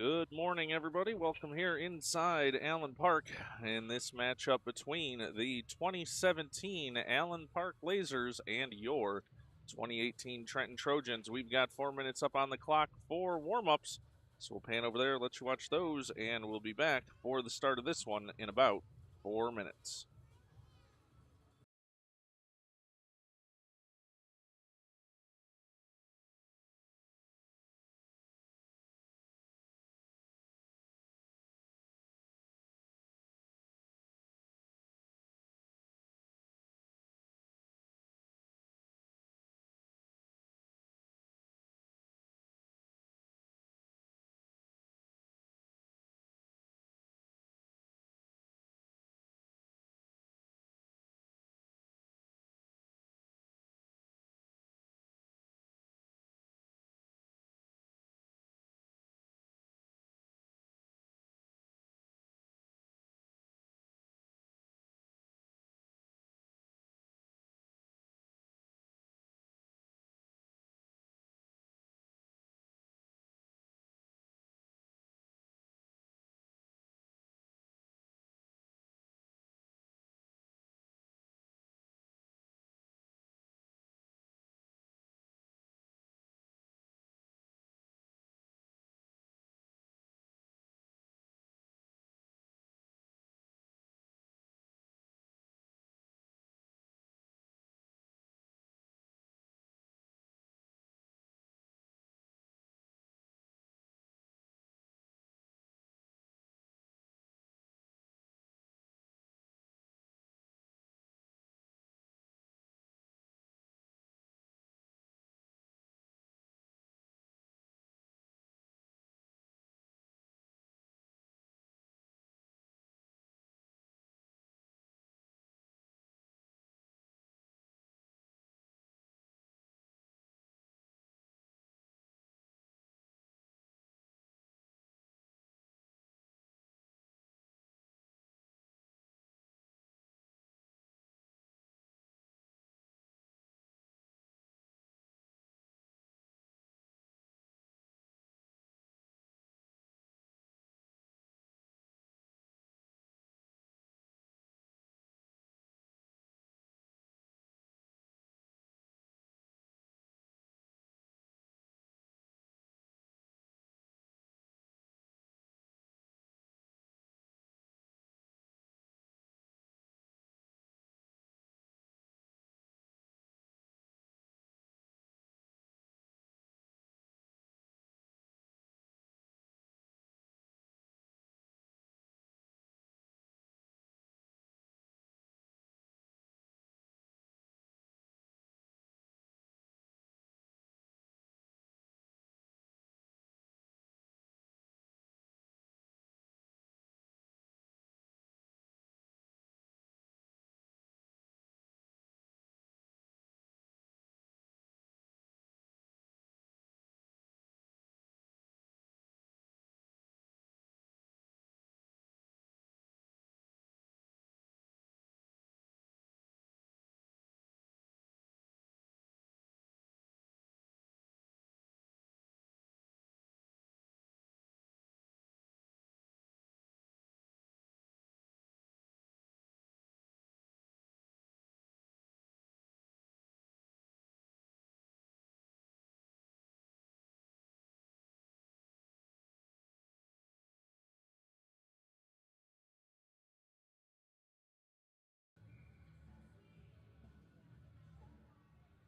Good morning, everybody. Welcome here inside Allen Park in this matchup between the 2017 Allen Park Lasers and your 2018 Trenton Trojans. We've got 4 minutes up on the clock for warm-ups, so we'll pan over there, let you watch those, and we'll be back for the start of this one in about 4 minutes.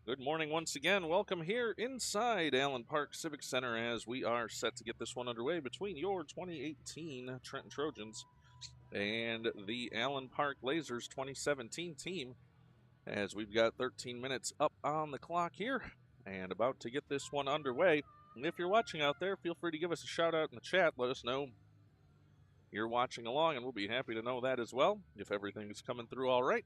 Good morning once again. Welcome here inside Allen Park Civic Center as we are set to get this one underway between your 2018 Trenton Trojans and the Allen Park Lasers 2017 team, as we've got 13 minutes up on the clock here and about to get this one underway. And if you're watching out there, feel free to give us a shout out in the chat. Let us know you're watching along, and we'll be happy to know that as well if everything's coming through all right.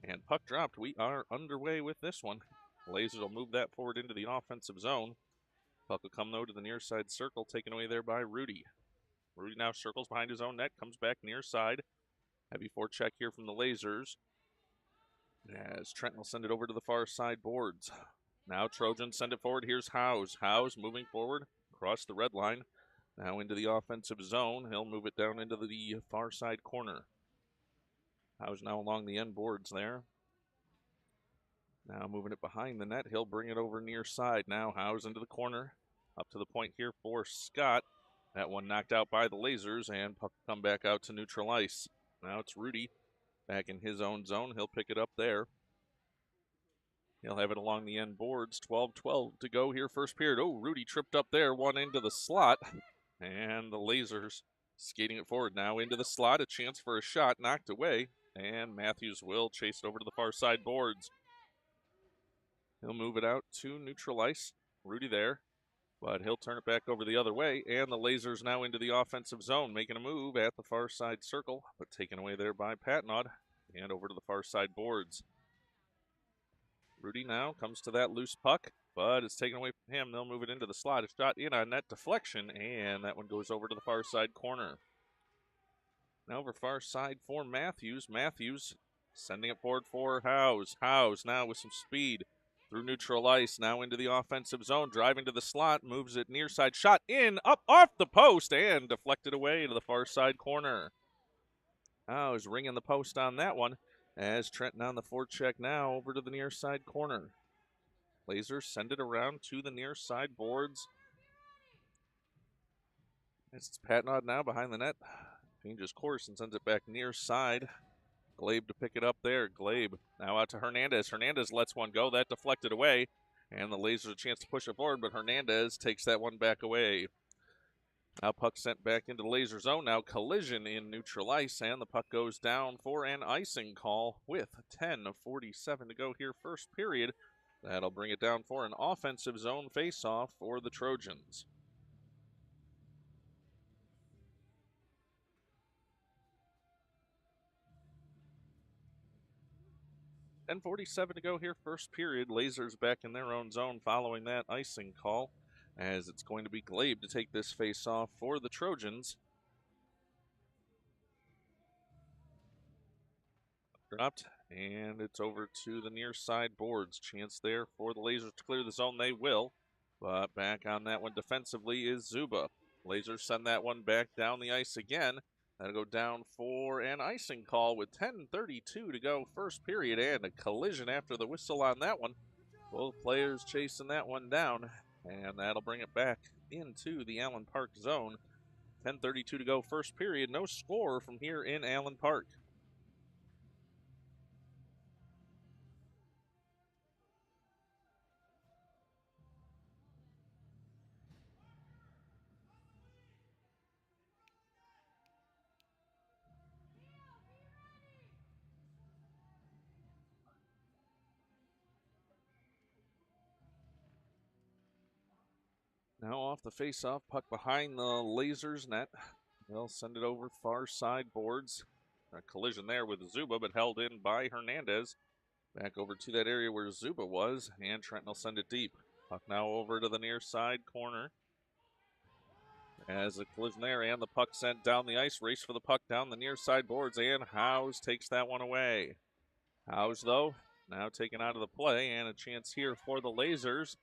And puck dropped. We are underway with this one. Lasers will move that forward into the offensive zone. Puck will come, though, to the near side circle, taken away there by Rudy. Rudy now circles behind his own net, comes back near side. Heavy forecheck here from the Lasers, as Trenton will send it over to the far side boards. Now Trojans send it forward. Here's Howes. Howes moving forward across the red line. Now into the offensive zone. He'll move it down into the far side corner. Howes now along the end boards there. Now moving it behind the net. He'll bring it over near side. Now Howes into the corner. Up to the point here for Scott. That one knocked out by the Lasers, and puck come back out to neutral ice. Now it's Rudy back in his own zone. He'll pick it up there. He'll have it along the end boards. 12-12 to go here first period. Oh, Rudy tripped up there, one into the slot. And the Lasers skating it forward now into the slot. A chance for a shot knocked away. And Matthews will chase it over to the far side boards. He'll move it out to neutral ice. Rudy there. But he'll turn it back over the other way. And the Lasers now into the offensive zone, making a move at the far side circle. But taken away there by Patnaud. And over to the far side boards. Rudy now comes to that loose puck, but it's taken away from him. They'll move it into the slot. A shot in on net deflection, and that one goes over to the far side corner. Now over far side for Matthews. Matthews sending it forward for Howes. Howes now with some speed through neutral ice. Now into the offensive zone, driving to the slot, moves it near side. Shot in, up off the post, and deflected away to the far side corner. Howes ringing the post on that one. As Trenton on the forecheck now over to the near side corner. Lasers send it around to the near side boards. It's Patnaud now behind the net. Changes course and sends it back near side. Glabe to pick it up there. Glabe now out to Hernandez. Hernandez lets one go. That deflected away. And the Lasers a chance to push it forward, but Hernandez takes that one back away. Now puck sent back into the Laser zone. Now collision in neutral ice, and the puck goes down for an icing call with 10:47 to go here first period. That'll bring it down for an offensive zone face-off for the Trojans. $10:47 to go here first period. Lasers back in their own zone following that icing call, as it's going to be Glabe to take this face-off for the Trojans. Dropped, and it's over to the near side boards. Chance there for the Lasers to clear the zone. They will, but back on that one defensively is Zuba. Lasers send that one back down the ice again. That'll go down for an icing call with 10:32 to go first period, and a collision after the whistle on that one. Both players chasing that one down. And that'll bring it back into the Allen Park zone. 10:32 to go first period. No score from here in Allen Park. Now off the face-off, puck behind the Lasers net. They'll send it over far side boards. A collision there with Zuba, but held in by Hernandez. Back over to that area where Zuba was, and Trenton will send it deep. Puck now over to the near side corner. As a collision there, and the puck sent down the ice. Race for the puck down the near side boards, and Howes takes that one away. Howes, though, now taken out of the play, and a chance here for the Lasers.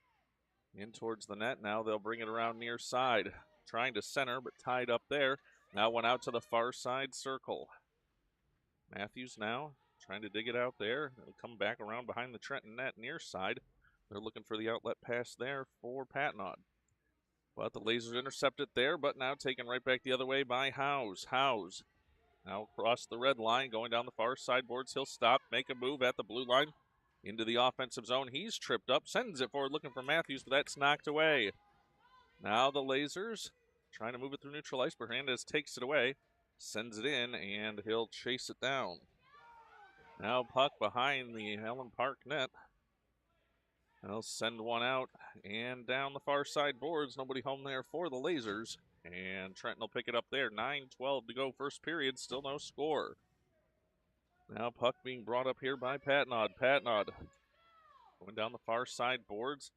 In towards the net. Now they'll bring it around near side. Trying to center, but tied up there. Now went out to the far side circle. Matthews now trying to dig it out there. They'll come back around behind the Trenton net near side. They're looking for the outlet pass there for Patnaud. But the Lasers intercept it there, but now taken right back the other way by Howes. Howes now across the red line, going down the far side boards. He'll stop, make a move at the blue line. Into the offensive zone. He's tripped up, sends it forward looking for Matthews, but that's knocked away. Now the Lasers trying to move it through neutral ice. Hernandez takes it away, sends it in, and he'll chase it down. Now puck behind the Allen Park net. They'll send one out and down the far side boards. Nobody home there for the Lasers. And Trenton will pick it up there. 9:12 to go first period. Still no score. Now puck being brought up here by Patnaud. Patnaud going down the far side boards.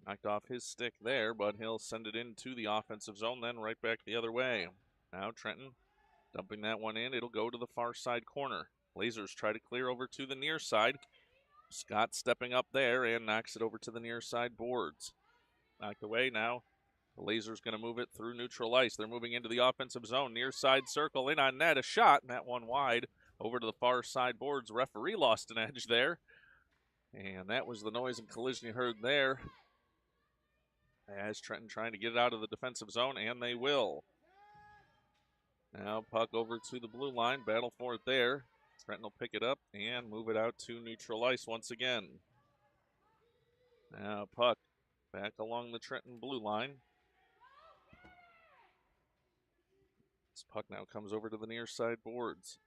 Knocked off his stick there, but he'll send it into the offensive zone, then right back the other way. Now Trenton dumping that one in. It'll go to the far side corner. Lasers try to clear over to the near side. Scott stepping up there and knocks it over to the near side boards. Knocked away now The Lasers going to move it through neutral ice. They're moving into the offensive zone. Near side circle, in on net, a shot, and that one wide over to the far side boards. Referee lost an edge there. And that was the noise and collision you heard there. As Trenton trying to get it out of the defensive zone, and they will. Now puck over to the blue line, battle for it there. Trenton will pick it up and move it out to neutral ice once again. Now puck back along the Trenton blue line. This puck now comes over to the near side boards.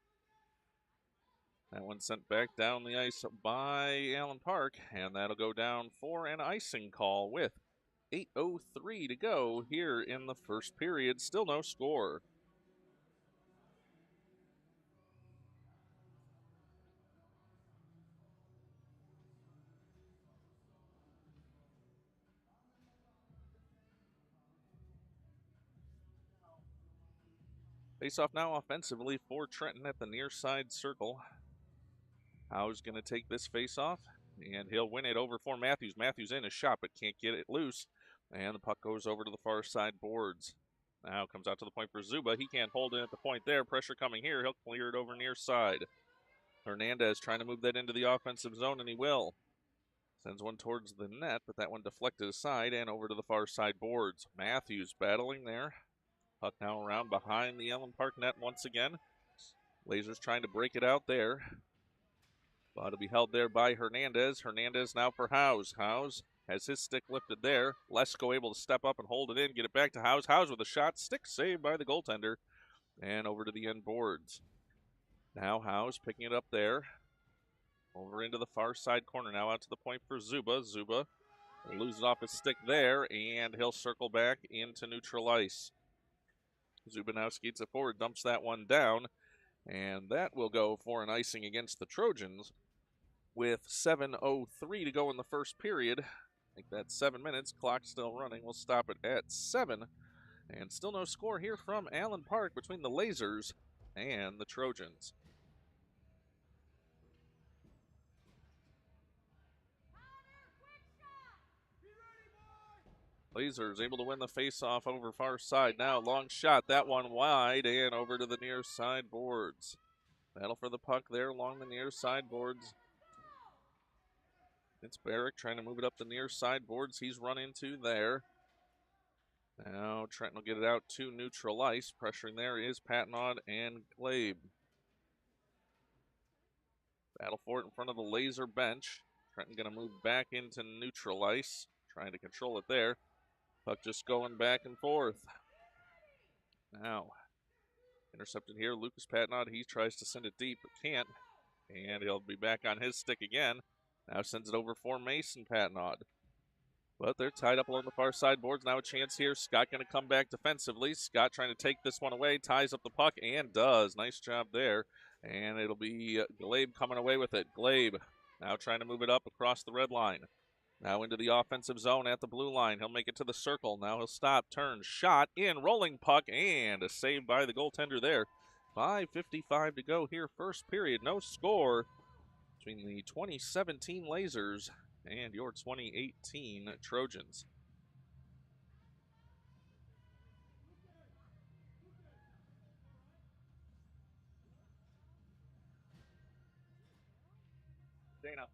That one sent back down the ice by Allen Park, and that'll go down for an icing call with 8:03 to go here in the first period. Still no score. Face off now offensively for Trenton at the near side circle. Howe's going to take this face off, and he'll win it over for Matthews. Matthews in a shot, but can't get it loose. And the puck goes over to the far side boards. Now comes out to the point for Zuba. He can't hold it at the point there. Pressure coming here. He'll clear it over near side. Hernandez trying to move that into the offensive zone, and he will. Sends one towards the net, but that one deflected aside and over to the far side boards. Matthews battling there. Puck now around behind the Allen Park net once again. Lasers trying to break it out there. But it'll be held there by Hernandez. Hernandez now for Howes. Howes has his stick lifted there. Lesko able to step up and hold it in. Get it back to Howes. Howes with a shot. Stick saved by the goaltender. And over to the end boards. Now Howes picking it up there. Over into the far side corner now out to the point for Zuba. Zuba loses off his stick there. And he'll circle back into neutral ice. Zuba now skates it forward. Dumps that one down. And that will go for an icing against the Trojans with 7:03 to go in the first period. I think that's 7 minutes. Clock still running. We'll stop it at 7. And still no score here from Allen Park between the Lasers and the Trojans. Lasers able to win the faceoff over far side. Now long shot, that one wide and over to the near side boards. Battle for the puck there along the near side boards. It's Barrick trying to move it up the near side boards. He's run into there. Now Trenton will get it out to neutral ice. Pressuring there is Patnaud and Glabe. Battle for it in front of the Laser bench. Trenton going to move back into neutral ice. Trying to control it there. Puck just going back and forth. Now, intercepted here. Lucas Patnaud, he tries to send it deep, but can't. And he'll be back on his stick again. Now sends it over for Mason Patnaud. But they're tied up along the far side boards. Now a chance here. Scott going to come back defensively. Scott trying to take this one away. Ties up the puck and does. Nice job there. And it'll be Glabe coming away with it. Glabe now trying to move it up across the red line. Now into the offensive zone at the blue line. He'll make it to the circle. Now he'll stop, turn, shot, in, rolling puck, and a save by the goaltender there. 5:55 to go here, first period. No score between the 2017 Lasers and your 2018 Trojans. Dana.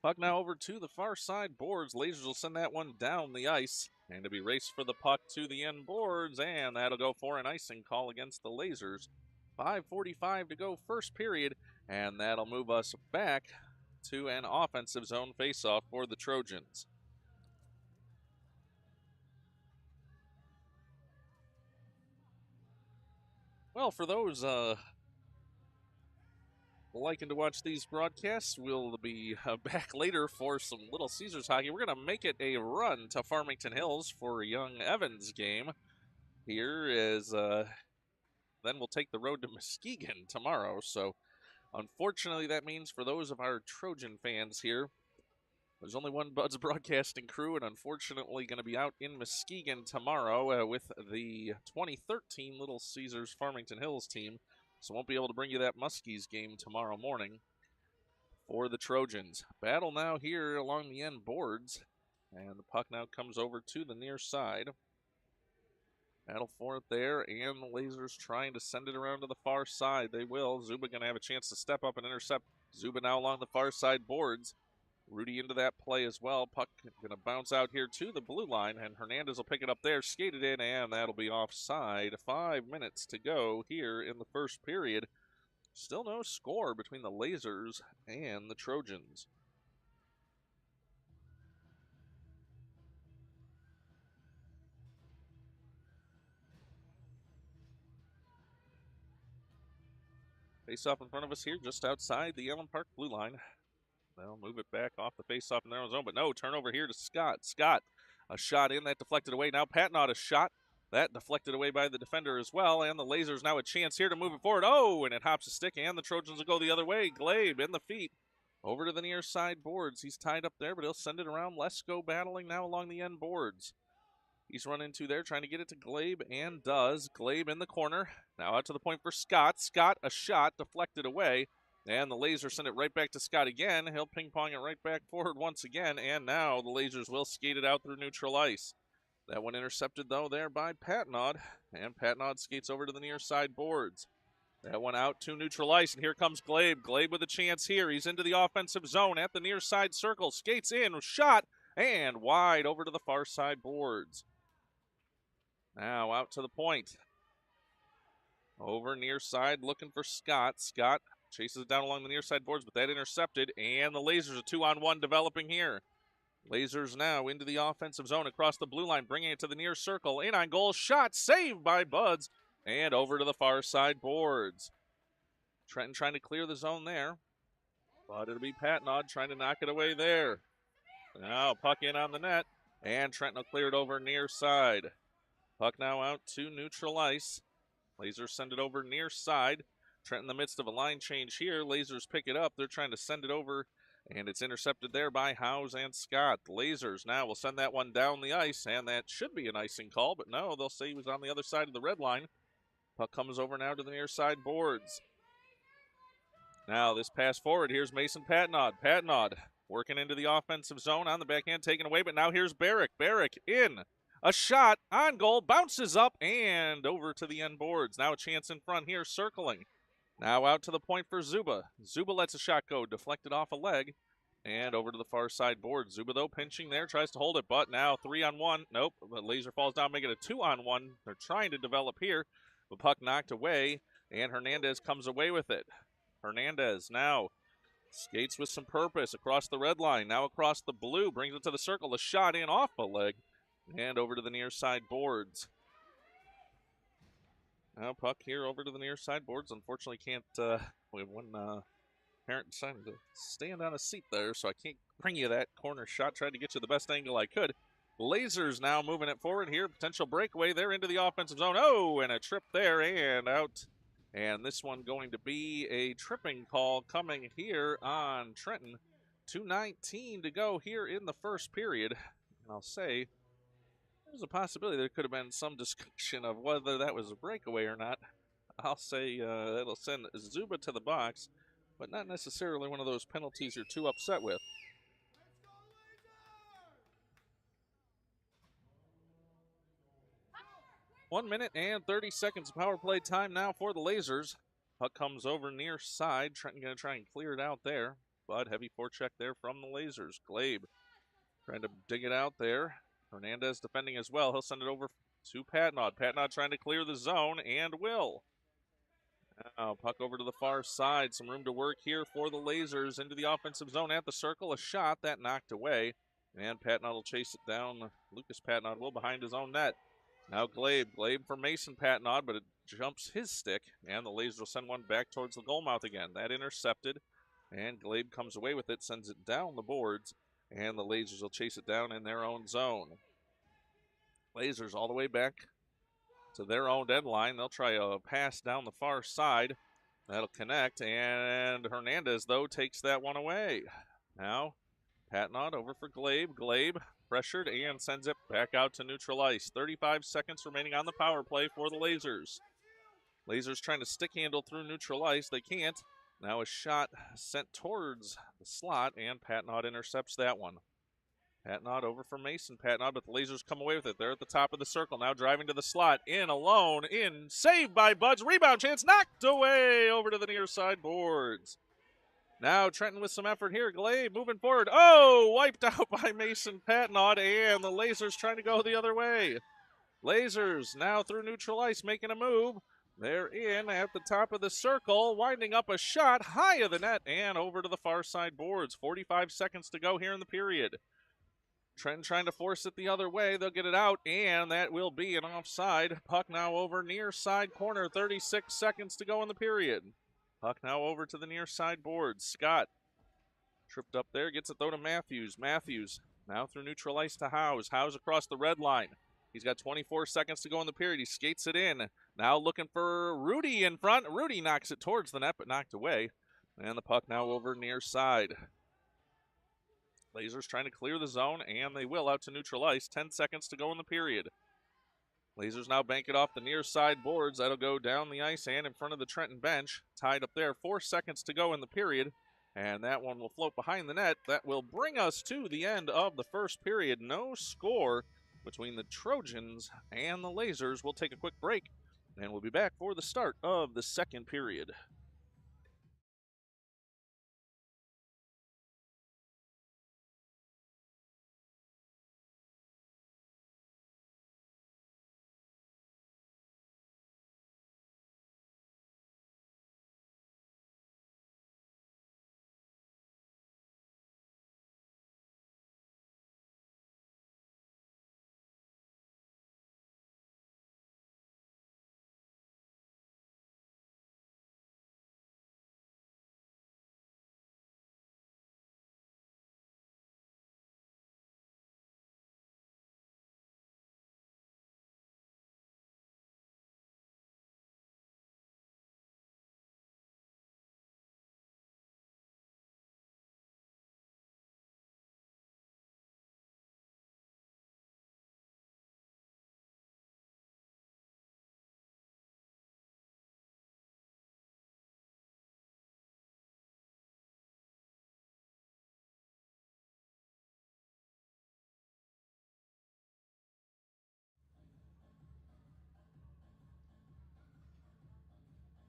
Puck now over to the far side boards. Lasers will send that one down the ice. And to be raced for the puck to the end boards. And that'll go for an icing call against the Lasers. 5:45 to go first period. And that'll move us back to an offensive zone faceoff for the Trojans. Well, for those liking to watch these broadcasts, we'll be back later for some Little Caesars hockey. We're going to make it a run to Farmington Hills for a Young Evans game. Here is, then we'll take the road to Muskegon tomorrow. So, unfortunately, that means for those of our Trojan fans here, there's only one Buds Broadcasting crew, and unfortunately going to be out in Muskegon tomorrow with the 2013 Little Caesars Farmington Hills team. So won't be able to bring you that Muskies game tomorrow morning. for the Trojans. Battle now here along the end boards. And the puck now comes over to the near side. Battle for it there, and the Lasers trying to send it around to the far side. They will. Zuba going to have a chance to step up and intercept. Zuba now along the far side boards. Rudy into that play as well. Puck going to bounce out here to the blue line, and Hernandez will pick it up there, skate it in, and that'll be offside. 5 minutes to go here in the first period. Still no score between the Lasers and the Trojans. Face-off in front of us here, just outside the Allen Park blue line. They'll move it back off the face-off in their own zone, but no, turnover here to Scott. Scott, a shot in, that deflected away. Now Patnaud a shot. That deflected away by the defender as well, and the Lasers now a chance here to move it forward. Oh, and it hops a stick, and the Trojans will go the other way. Glabe in the feet. Over to the near side boards. He's tied up there, but he'll send it around. Lesko battling now along the end boards. He's run into there, trying to get it to Glabe, and does. Glabe in the corner. Now out to the point for Scott. Scott, a shot, deflected away. And the Lasers send it right back to Scott again. He'll ping-pong it right back forward once again. And now the Lasers will skate it out through neutral ice. That one intercepted, though, there by Patnaud. And Patnaud skates over to the near side boards. That one out to neutral ice, and here comes Glabe. Glabe with a chance here. He's into the offensive zone at the near side circle. Skates in, shot, and wide over to the far side boards. Now out to the point. Over near side, looking for Scott. Scott chases it down along the near side boards, but that intercepted, and the Lasers a 2-on-1 developing here. Lasers now into the offensive zone across the blue line, bringing it to the near circle. In on goal, shot, saved by Buds, and over to the far side boards. Trenton trying to clear the zone there, but it'll be Patnaud trying to knock it away there. Now puck in on the net, and Trenton will clear it over near side. Puck now out to neutral ice. Lasers send it over near side. Trenton in the midst of a line change here. Lasers pick it up. They're trying to send it over, and it's intercepted there by Howes and Scott. Lasers now will send that one down the ice, and that should be an icing call, but no, they'll say he was on the other side of the red line. Puck comes over now to the near side boards. Now this pass forward. Here's Mason Patnaud. Patnaud working into the offensive zone on the backhand, taken away, but now here's Barrick. Barrick in. A shot on goal, bounces up and over to the end boards. Now a chance in front here, circling. Now out to the point for Zuba. Zuba lets a shot go, deflected off a leg, and over to the far side board. Zuba, though, pinching there, tries to hold it, but now 3-on-1. Nope, the Laser falls down, make it a 2-on-1. They're trying to develop here. The puck knocked away, and Hernandez comes away with it. Hernandez now skates with some purpose across the red line, now across the blue, brings it to the circle. A shot in off a leg. And over to the near side boards. Now puck here over to the near side boards. Unfortunately can't, we have one parent decided to stand on a seat there, so I can't bring you that corner shot. Tried to get you the best angle I could. Lasers now moving it forward here. Potential breakaway there into the offensive zone. Oh, and a trip there and out. And this one going to be a tripping call coming here on Trenton. 2:19 to go here in the first period. And I'll say, there's a possibility there could have been some discussion of whether that was a breakaway or not. I'll say that'll send Zuba to the box, but not necessarily one of those penalties you're too upset with. One minute and 30 seconds of power play time now for the Lasers. Puck comes over near side. Trenton going to try and clear it out there, but heavy forecheck there from the Lasers. Glabe trying to dig it out there. Hernandez defending as well. He'll send it over to Patnaud. Patnaud trying to clear the zone and will. Now puck over to the far side. Some room to work here for the Lasers into the offensive zone at the circle. A shot that knocked away. And Patnaud will chase it down. Lucas Patnaud will behind his own net. Now Glabe. Glabe for Mason Patnaud, but it jumps his stick. And the Lasers will send one back towards the goal mouth again. That intercepted. And Glabe comes away with it, sends it down the boards. And the Lasers will chase it down in their own zone. Lasers all the way back to their own end line. They'll try a pass down the far side. That'll connect. And Hernandez, though, takes that one away. Now, Patnaud over for Glabe. Glabe pressured and sends it back out to neutral ice. 35 seconds remaining on the power play for the Lasers. Lasers trying to stick handle through neutral ice. They can't. Now a shot sent towards the slot, and Patnod intercepts that one. Patnod over for Mason. Patnod, but the Lasers come away with it. They're at the top of the circle. Now driving to the slot. In alone. In. Saved by Buds. Rebound chance. Knocked away over to the near side boards. Now Trenton with some effort here. Glade moving forward. Oh, wiped out by Mason Patnod, and the Lasers trying to go the other way. Lasers now through neutral ice making a move. They're in at the top of the circle, winding up a shot high of the net and over to the far side boards. 45 seconds to go here in the period. Trenton trying to force it the other way. They'll get it out, and that will be an offside. Puck now over near side corner. 36 seconds to go in the period. Puck now over to the near side boards. Scott tripped up there, gets it though to Matthews. Matthews now through neutral ice to Howes. Howes across the red line. He's got 24 seconds to go in the period. He skates it in. Now looking for Rudy in front. Rudy knocks it towards the net, but knocked away. And the puck now over near side. Lasers trying to clear the zone, and they will out to neutral ice. 10 seconds to go in the period. Lasers now bank it off the near side boards. That'll go down the ice and in front of the Trenton bench. Tied up there. 4 seconds to go in the period. And that one will float behind the net. That will bring us to the end of the first period. No score between the Trojans and the Lasers. We'll take a quick break, and we'll be back for the start of the second period.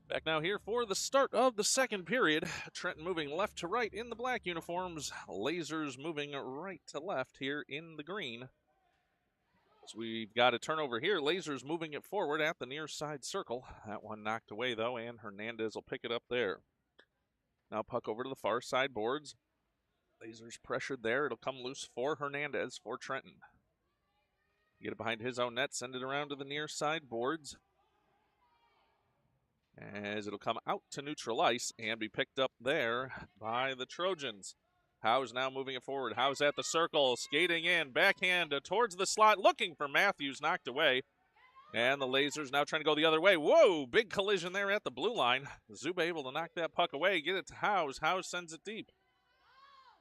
Back now here for the start of the second period. Trenton moving left to right in the black uniforms. Lasers moving right to left here in the green. So we've got a turnover here. Lasers moving it forward at the near side circle. That one knocked away though, and Hernandez will pick it up there. Now puck over to the far side boards. Lasers pressured there. It'll come loose for Hernandez for Trenton. Get it behind his own net, send it around to the near side boards. As it'll come out to neutral ice and be picked up there by the Trojans. Howes now moving it forward. Howes at the circle, skating in, backhand towards the slot, looking for Matthews, knocked away. And the Lasers now trying to go the other way. Whoa, big collision there at the blue line. Zuba able to knock that puck away, get it to Howes. Howes sends it deep.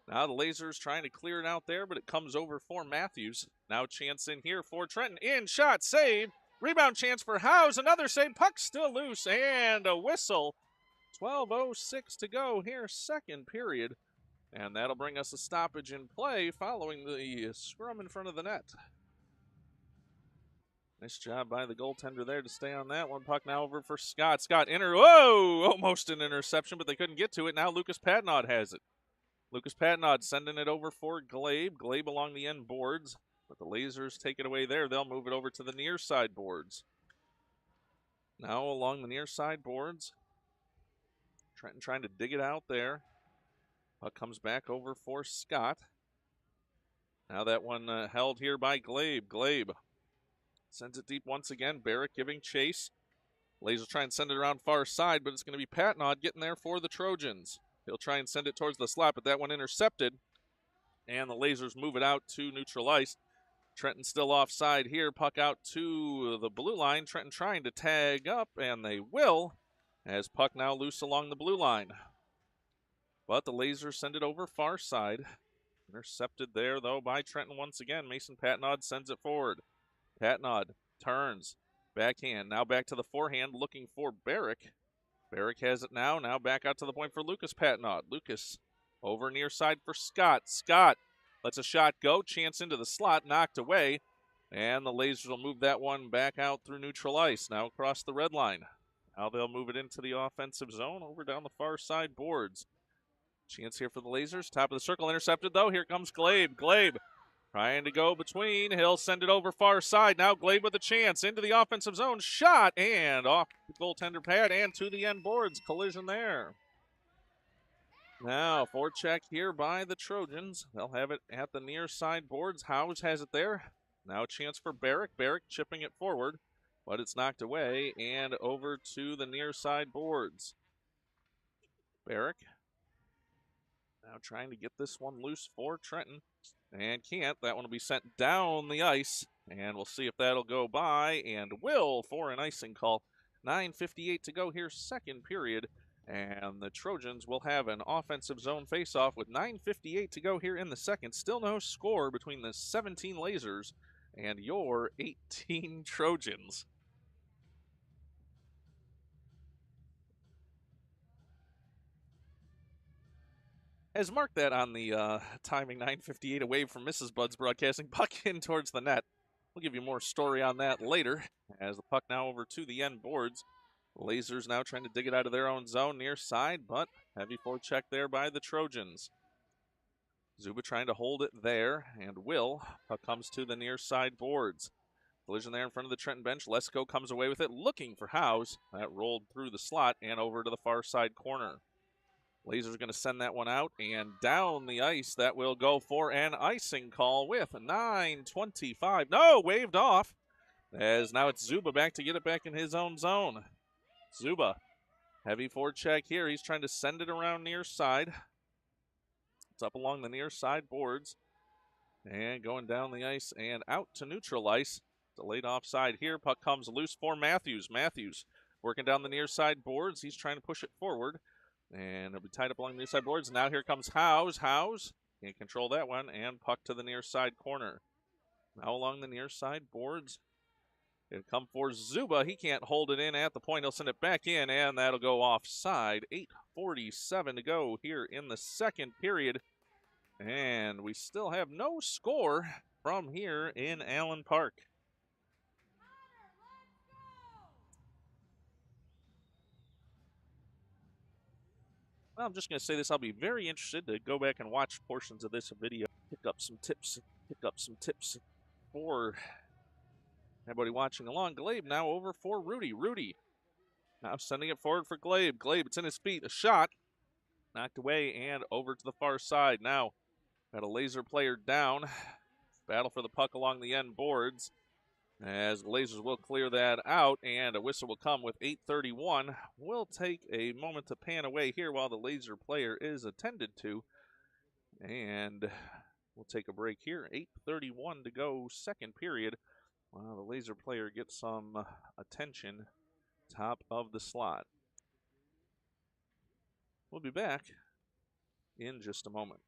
Now the Lasers trying to clear it out there, but it comes over for Matthews. Now chance in here for Trenton. In, shot, save. Rebound chance for Howes. Another save. Puck still loose, and a whistle. 12:06 to go here, second period. And that'll bring us a stoppage in play following the scrum in front of the net. Nice job by the goaltender there to stay on that one. Puck now over for Scott. Scott, whoa, almost an interception, but they couldn't get to it. Now Lucas Patnod has it. Lucas Patnod sending it over for Glabe. Glabe along the end boards, but the Lasers take it away there. They'll move it over to the near side boards. Now along the near side boards, Trenton trying to dig it out there. Puck comes back over for Scott. Now that one held here by Glabe. Glabe sends it deep once again. Barrick giving chase. Lasers try and send it around far side, but it's going to be Patnod getting there for the Trojans. He'll try and send it towards the slot, but that one intercepted. And the Lasers move it out to neutral ice. Trenton still offside here. Puck out to the blue line. Trenton trying to tag up, and they will, as puck now loose along the blue line. But the Lasers send it over far side. Intercepted there, though, by Trenton once again. Mason Patnod sends it forward. Patnod turns. Backhand. Now back to the forehand, looking for Barrick. Barrick has it now. Now back out to the point for Lucas Patnaud. Lucas over near side for Scott. Scott lets a shot go. Chance into the slot. Knocked away. And the Lasers will move that one back out through neutral ice. Now across the red line. Now they'll move it into the offensive zone over down the far side boards. Chance here for the Lasers. Top of the circle intercepted though. Here comes Glabe. Glabe trying to go between. He'll send it over far side. Now Glabe with a chance into the offensive zone. Shot and off the goaltender pad and to the end boards. Collision there. Now forecheck here by the Trojans. They'll have it at the near side boards. Howes has it there. Now a chance for Barrick. Barrick chipping it forward, but it's knocked away and over to the near side boards. Barrick now trying to get this one loose for Trenton and can't. That one will be sent down the ice, and we'll see if that'll go by, and will for an icing call. 9:58 to go here, second period, and the Trojans will have an offensive zone faceoff with 9:58 to go here in the second. Still no score between the 17 Lasers and your 18 Trojans. As marked that on the timing, 9:58 away from Mrs. Bud's broadcasting. Puck in towards the net. We'll give you more story on that later. As the puck now over to the end boards. Lasers now trying to dig it out of their own zone near side, but heavy forecheck there by the Trojans. Zuba trying to hold it there, and will. Puck comes to the near side boards. Collision there in front of the Trenton bench. Lesko comes away with it, looking for Howes. That rolled through the slot and over to the far side corner. Lasers going to send that one out and down the ice. That will go for an icing call with 9:25. No, waved off. As now it's Zuba back to get it back in his own zone. Zuba, heavy forecheck here. He's trying to send it around near side. It's up along the near side boards. And going down the ice and out to neutral ice. Delayed offside here. Puck comes loose for Matthews. Matthews working down the near side boards. He's trying to push it forward. And it'll be tied up along the near side boards. Now here comes Howes. Howes can't control that one. And puck to the near side corner. Now along the near side boards. It'll come for Zuba. He can't hold it in at the point. He'll send it back in, and that'll go offside. 8:47 to go here in the second period. And we still have no score from here in Allen Park. Well, I'm just going to say this. I'll be very interested to go back and watch portions of this video. Pick up some tips for everybody watching along. Glabe now over for Rudy. Rudy now sending it forward for Glabe. Glabe, it's in his feet. A shot. Knocked away and over to the far side. Now got a Laser player down. Battle for the puck along the end boards. As the Lasers will clear that out, and a whistle will come with 8:31. We'll take a moment to pan away here while the Laser player is attended to. And we'll take a break here. 8:31 to go, second period. While the Laser player gets some attention top of the slot. We'll be back in just a moment.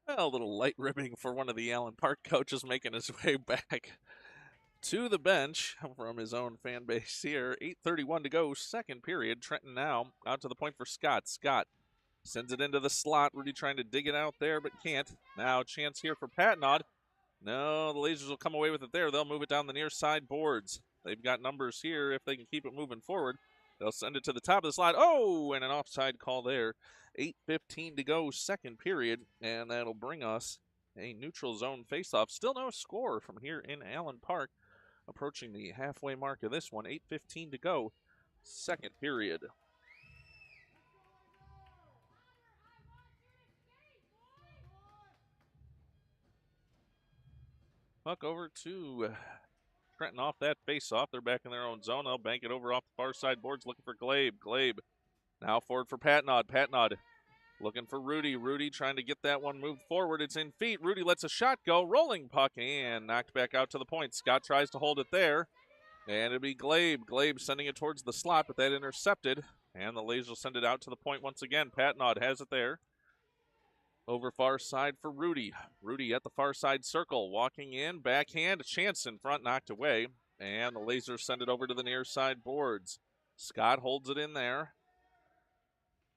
Well, a little light ribbing for one of the Allen Park coaches making his way back to the bench from his own fan base here. 8:31 to go, second period. Trenton now out to the point for Scott. Scott sends it into the slot. Rudy trying to dig it out there, but can't. Now chance here for Patnaud. No, the Lasers will come away with it there. They'll move it down the near side boards. They've got numbers here if they can keep it moving forward. They'll send it to the top of the slide. Oh, and an offside call there. 8:15 to go, second period, and that'll bring us a neutral zone faceoff. Still no score from here in Allen Park. Approaching the halfway mark of this one. 8:15 to go, second period. Puck over to Trenton off that faceoff. They're back in their own zone. They'll bank it over off the far side boards, looking for Glabe. Glabe now forward for Patnod. Patnod looking for Rudy. Rudy trying to get that one moved forward. It's in feet. Rudy lets a shot go. Rolling puck and knocked back out to the point. Scott tries to hold it there. And it'll be Glabe. Glabe sending it towards the slot, but that intercepted. And the Lasers will send it out to the point once again. Patnod has it there. Over far side for Rudy. Rudy at the far side circle. Walking in. Backhand. A chance in front. Knocked away. And the Lasers send it over to the near side boards. Scott holds it in there.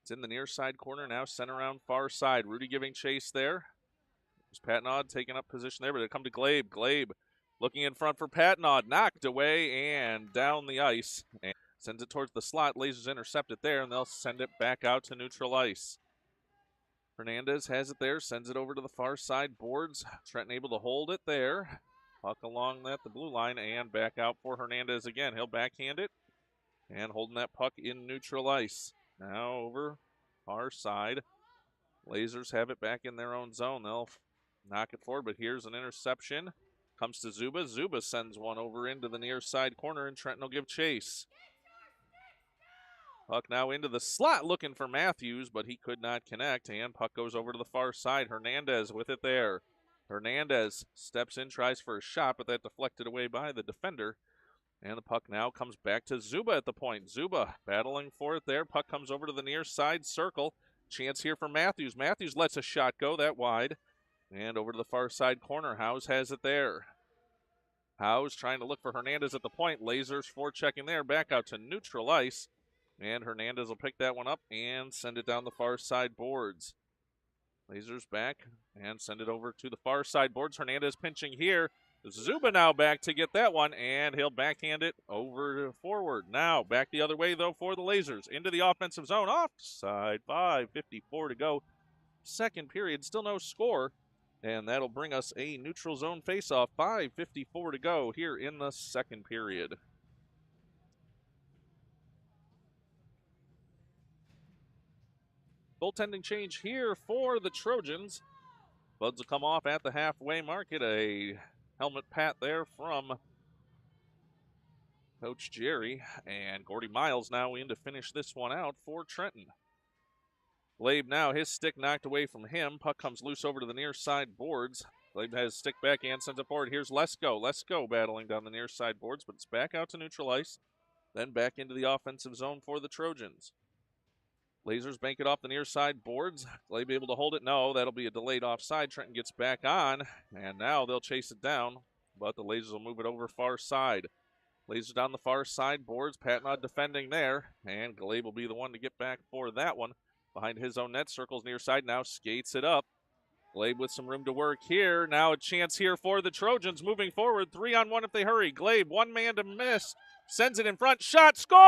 It's in the near side corner now. Sent around far side. Rudy giving chase there. There's Patnod taking up position there, but they come to Glabe. Glabe looking in front for Patnod. Knocked away and down the ice. And sends it towards the slot. Lasers intercept it there, and they'll send it back out to neutral ice. Hernandez has it there, sends it over to the far side boards. Trenton able to hold it there. Puck along the blue line and back out for Hernandez again. He'll backhand it and holding that puck in neutral ice. Now over far side. Lasers have it back in their own zone. They'll knock it forward, but here's an interception. Comes to Zuba. Zuba sends one over into the near side corner, and Trenton will give chase. Puck now into the slot looking for Matthews, but he could not connect, and puck goes over to the far side. Hernandez with it there. Hernandez steps in, tries for a shot, but that deflected away by the defender. And the puck now comes back to Zuba at the point. Zuba battling for it there. Puck comes over to the near side circle. Chance here for Matthews. Matthews lets a shot go that wide. And over to the far side corner. Howes has it there. Howes trying to look for Hernandez at the point. Lasers forechecking there. Back out to neutral ice. And Hernandez will pick that one up and send it down the far side boards. Lasers back and send it over to the far side boards. Hernandez pinching here. Zuba now back to get that one, and he'll backhand it over forward. Now back the other way, though, for the Lasers. Into the offensive zone. Offside. 5:54 to go. Second period. Still no score. And that'll bring us a neutral zone faceoff. 5:54 to go here in the second period. Goaltending change here for the Trojans. Buds will come off at the halfway mark. Get a helmet pat there from Coach Jerry. And Gordy Miles now in to finish this one out for Trenton. Glabe now, his stick knocked away from him. Puck comes loose over to the near side boards. Glabe has his stick back and sends it forward. Here's Lesko. Lesko battling down the near side boards, but it's back out to neutral ice. Then back into the offensive zone for the Trojans. Lasers bank it off the near side boards. Glabe able to hold it. No, that'll be a delayed offside. Trenton gets back on, and now they'll chase it down, but the Lasers will move it over far side. Lasers down the far side boards. Patnod defending there, and Glabe will be the one to get back for that one. Behind his own net, circles near side, now skates it up. Glabe with some room to work here. Now a chance here for the Trojans moving forward. 3-on-1 if they hurry. Glabe, one man to miss. Sends it in front. Shot, score!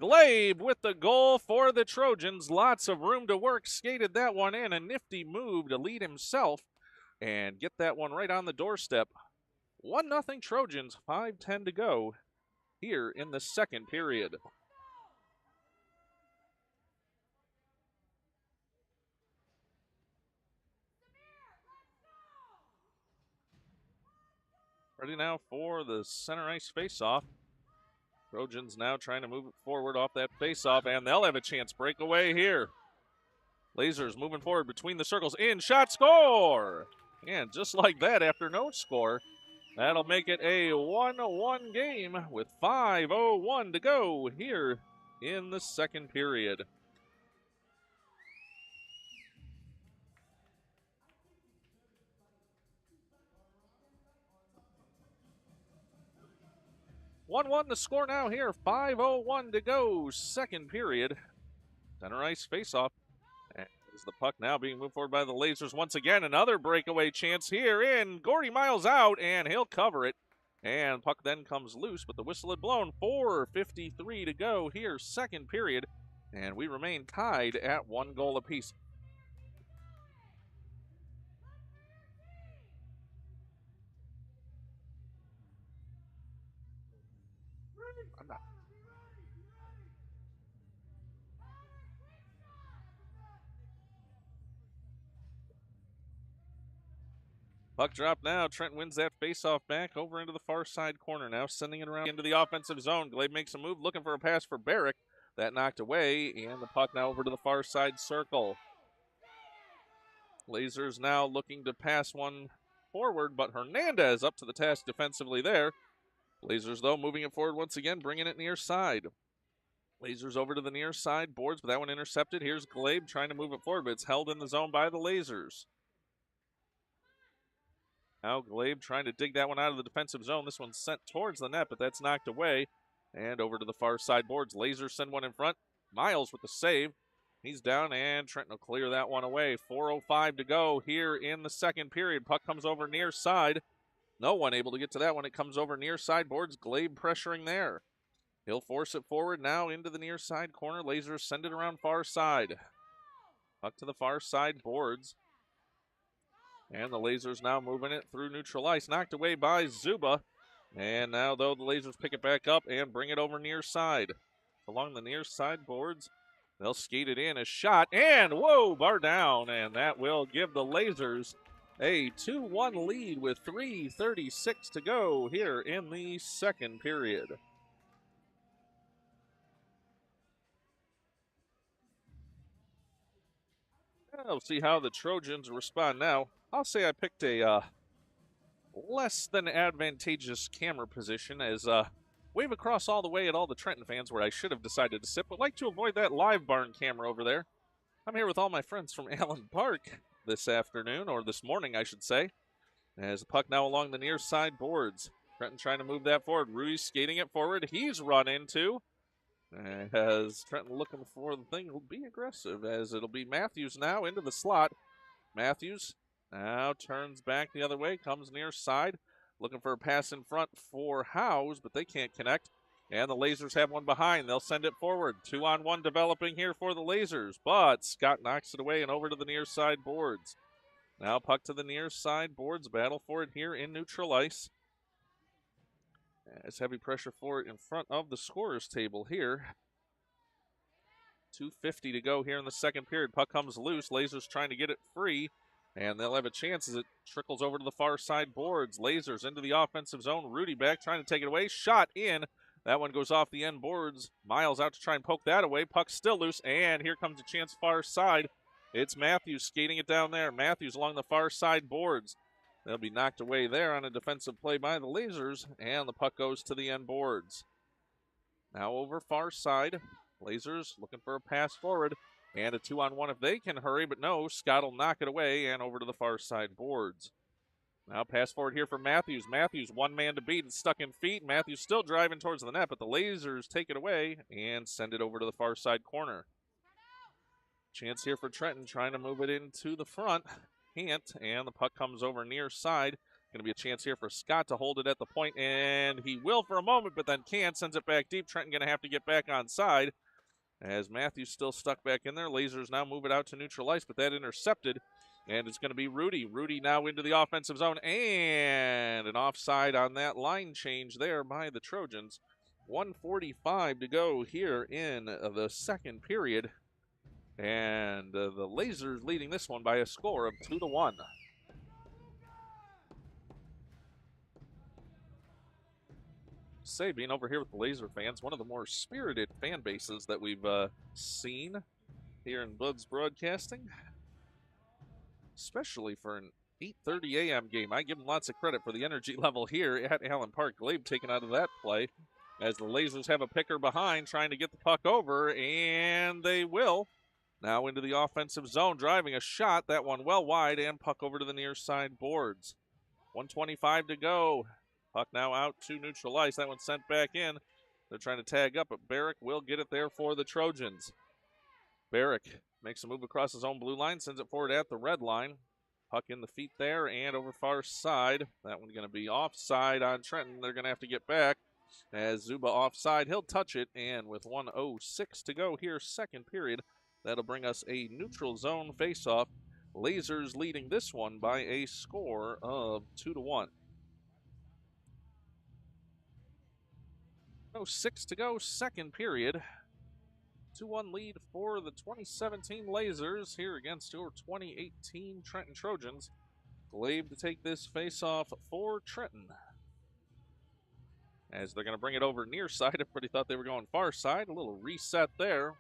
Glabe with the goal for the Trojans. Lots of room to work. Skated that one in. A nifty move to lead himself and get that one right on the doorstep. 1-0 Trojans. 5:10 to go here in the second period. Ready now for the center ice faceoff. Trojans now trying to move it forward off that faceoff, and they'll have a chance. Breakaway here. Lasers moving forward between the circles. In, shot, score! And just like that, after no score, that'll make it a 1-1 game with 5:01 to go here in the second period. The score now here. 5:01 to go, second period. Center ice faceoff. As the puck now being moved forward by the Lasers once again. Another breakaway chance here in. Gordy Miles out, and he'll cover it. And puck then comes loose, but the whistle had blown. 4:53 to go here, second period. And we remain tied at 1 goal apiece. Puck drop now. Trenton wins that faceoff back over into the far side corner now, sending it around into the offensive zone. Glade makes a move, looking for a pass for Barrick. That knocked away, and the puck now over to the far side circle. Lasers now looking to pass one forward, but Hernandez up to the task defensively there. Lasers, though, moving it forward once again, bringing it near side. Lasers over to the near side boards, but that one intercepted. Here's Glade trying to move it forward, but it's held in the zone by the Lasers. Now Glade trying to dig that one out of the defensive zone. This one's sent towards the net, but that's knocked away. And over to the far side boards. Lasers send one in front. Miles with the save. He's down, and Trenton will clear that one away. 4:05 to go here in the second period. Puck comes over near side. No one able to get to that one. It comes over near side boards. Glade pressuring there. He'll force it forward now into the near side corner. Lasers send it around far side. Puck to the far side boards. And the Lasers now moving it through neutral ice. Knocked away by Zuba. And now, though, the Lasers pick it back up and bring it over near side. Along the near side boards, they'll skate it in. A shot, and whoa, bar down. And that will give the Lasers a 2-1 lead with 3:36 to go here in the second period. We'll see how the Trojans respond now. I'll say I picked a less than advantageous camera position as wave across all the way at all the Trenton fans where I should have decided to sit, but like to avoid that live barn camera over there. I'm here with all my friends from Allen Park this afternoon, or this morning, I should say, as the puck now along the near side boards. Trenton trying to move that forward. Ruiz skating it forward. He's run into. As Trenton looking for the thing, will be aggressive as it'll be Matthews now into the slot. Matthews now turns back the other way, comes near side, looking for a pass in front for Howes, but they can't connect. And the Lasers have one behind. They'll send it forward. 2-on-1 developing here for the Lasers, but Scott knocks it away and over to the near side boards. Now puck to the near side boards. Battle for it here in neutral ice. As heavy pressure for it in front of the scorer's table here. 2:50 to go here in the second period. Puck comes loose. Lasers trying to get it free. And they'll have a chance as it trickles over to the far side boards. Lasers into the offensive zone. Rudy back trying to take it away. Shot in. That one goes off the end boards. Miles out to try and poke that away. Puck still loose. And here comes a chance far side. It's Matthews skating it down there. Matthews along the far side boards. They'll be knocked away there on a defensive play by the Lasers. And the puck goes to the end boards. Now over far side. Lasers looking for a pass forward. And a 2-on-1 if they can hurry, but no, Scott will knock it away and over to the far side boards. Now pass forward here for Matthews. Matthews, one man to beat and stuck in feet. Matthews still driving towards the net, but the Lasers take it away and send it over to the far side corner. Chance here for Trenton trying to move it into the front. Can't, and the puck comes over near side. Going to be a chance here for Scott to hold it at the point, and he will for a moment, but then can't. Sends it back deep. Trenton going to have to get back on side. As Matthews still stuck back in there. Lasers now move it out to neutral ice, but that intercepted. And it's going to be Rudy. Rudy now into the offensive zone. And an offside on that line change there by the Trojans. 1:45 to go here in the second period. And the Lasers leading this one by a score of 2-1. Say, being over here with the Laser fans, one of the more spirited fan bases that we've seen here in Buds Broadcasting, especially for an 8:30 a.m. game. I give them lots of credit for the energy level here at Allen Park. Glade taken out of that play as the Lasers have a picker behind trying to get the puck over, and they will. Now into the offensive zone, driving a shot. That one well wide, and puck over to the near side boards. 1:25 to go. Puck now out to neutral ice. That one sent back in. They're trying to tag up, but Barrick will get it there for the Trojans. Barrick makes a move across his own blue line, sends it forward at the red line. Puck in the feet there and over far side. That one's going to be offside on Trenton. They're going to have to get back as Zuba offside. He'll touch it, and with 1:06 to go here, second period, that'll bring us a neutral zone faceoff. Lasers leading this one by a score of 2-1. 1:06 to go, second period. 2-1 lead for the 2017 Lasers here against your 2018 Trenton Trojans. Glabe to take this face-off for Trenton. As they're going to bring it over near side. Everybody thought they were going far side. A little reset there.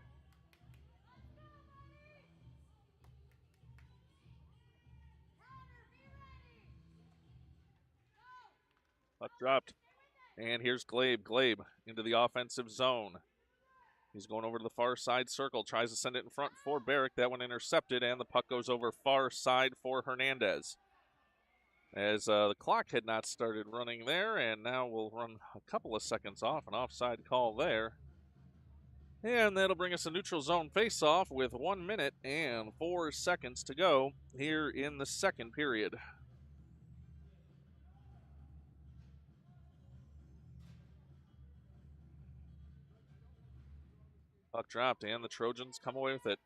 Puck dropped. And here's Glabe. Glabe into the offensive zone. He's going over to the far side circle. Tries to send it in front for Barrick. That one intercepted, and the puck goes over far side for Hernandez. As the clock had not started running there, and now we'll run a couple of seconds off. An offside call there. And that'll bring us a neutral zone face-off with 1 minute and 4 seconds to go here in the second period. Puck dropped, and the Trojans come away with it.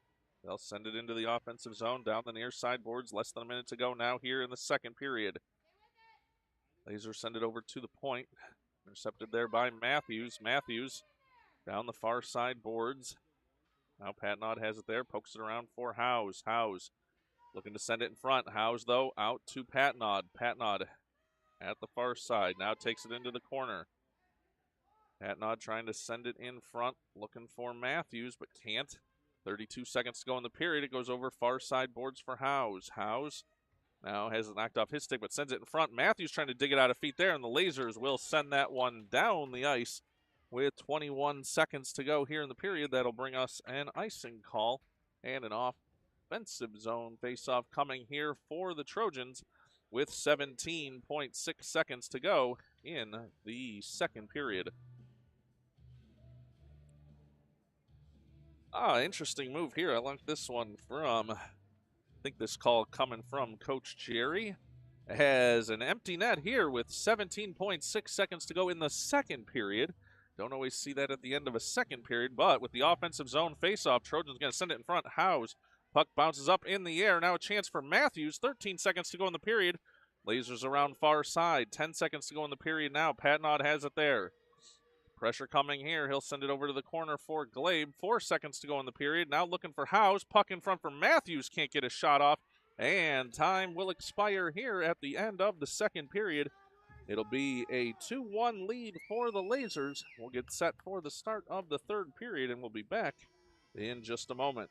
They'll send it into the offensive zone down the near side boards. Less than a minute to go now here in the second period. Lasers send it over to the point. Intercepted there by Matthews. Matthews down the far side boards. Now Patnod has it there. Pokes it around for Howes. Howes looking to send it in front. Howes, though, out to Patnod. Patnod at the far side. Now takes it into the corner. Patnod trying to send it in front. Looking for Matthews, but can't. 32 seconds to go in the period. It goes over far side boards for Howes. Howes now has it knocked off his stick, but sends it in front. Matthews trying to dig it out of feet there, and the Lasers will send that one down the ice with 21 seconds to go here in the period. That'll bring us an icing call and an offensive zone faceoff coming here for the Trojans with 17.6 seconds to go in the second period. Interesting move here. I like this one from, I think this call coming from Coach Jerry. Has an empty net here with 17.6 seconds to go in the second period. Don't always see that at the end of a second period, but with the offensive zone faceoff, Trojans going to send it in front. Howes. Puck bounces up in the air. Now a chance for Matthews. 13 seconds to go in the period. Lasers around far side. 10 seconds to go in the period now. Patnod has it there. Pressure coming here. He'll send it over to the corner for Glabe. 4 seconds to go in the period. Now looking for Howes. Puck in front for Matthews. Can't get a shot off. And time will expire here at the end of the second period. It'll be a 2-1 lead for the Lasers. We'll get set for the start of the third period, and we'll be back in just a moment.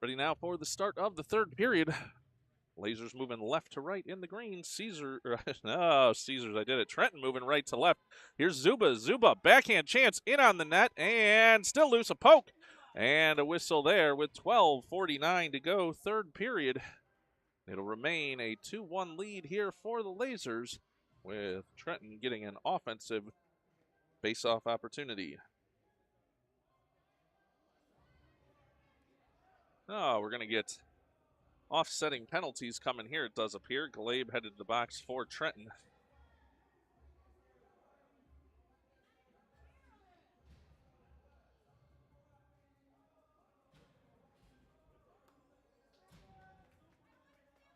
Ready now for the start of the third period. Lasers moving left to right in the green. Caesars, I did it. Trenton moving right to left. Here's Zuba. Zuba, backhand chance in on the net, and still loose, a poke. And a whistle there with 12:49 to go, third period. It'll remain a 2-1 lead here for the Lasers, with Trenton getting an offensive face-off opportunity. Oh, we're going to get offsetting penalties coming here, it does appear. Glabe headed to the box for Trenton.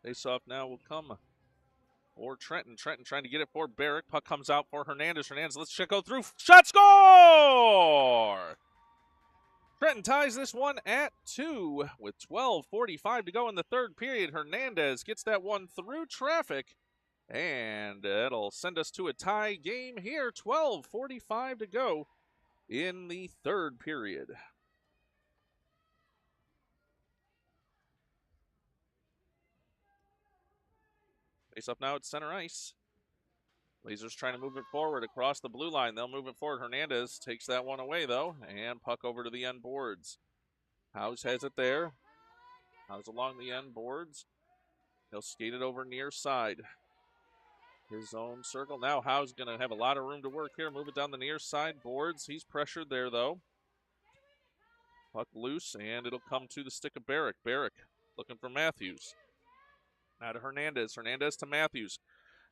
Face-off now will come for Trenton. Trenton trying to get it for Barrick. Puck comes out for Hernandez. Hernandez lets it go through. Shot, score! Trenton ties this one at 2 with 12:45 to go in the third period. Hernandez gets that one through traffic, and it'll send us to a tie game here. 12:45 to go in the third period. Face up now at center ice. Lasers trying to move it forward across the blue line. They'll move it forward. Hernandez takes that one away, though, and puck over to the end boards. House has it there. House along the end boards. He'll skate it over near side. His own circle. Now Howe's going to have a lot of room to work here. Move it down the near side boards. He's pressured there, though. Puck loose, and it'll come to the stick of Barrick. Barrick looking for Matthews. Now to Hernandez. Hernandez to Matthews.